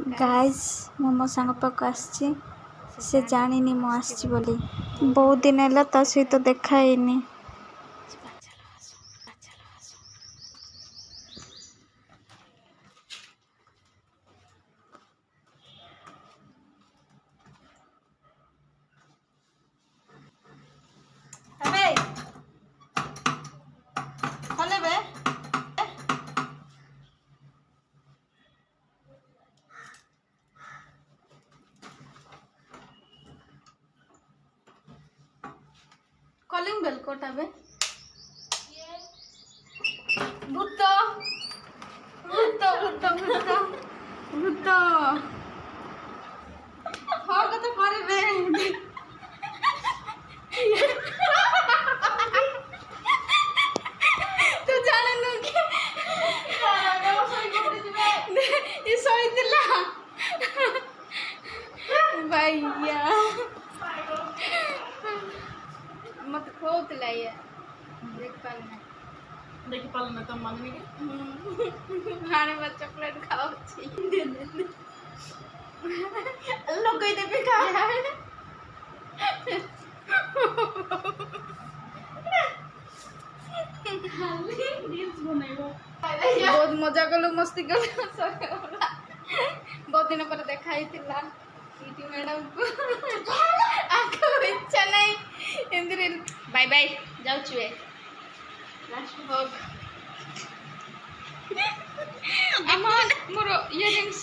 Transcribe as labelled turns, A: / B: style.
A: Guys मो सांग पाक आसी से जानी मु आसी बोली बहुत दिन है ता सहित देखाईनी।
B: कॉलिंग बेल कोटा बे भूत भूत भूत भूत भूत हाँ कत करे बे तू जाने नु के ये सोई दिला भैया मत खोत लाइए देख पालना तो मांगने के खाने में चॉकलेट खाओ छी लोग कह दे पे खा बहुत मजा कलो मस्ती कलो बहुत दिन पर देखा ही थिला ईटी मैडम को आको इच्छा नहीं इंद्र बाय बाय जाऊ छुए लास्ट हग अमन मोर इयरिंग्स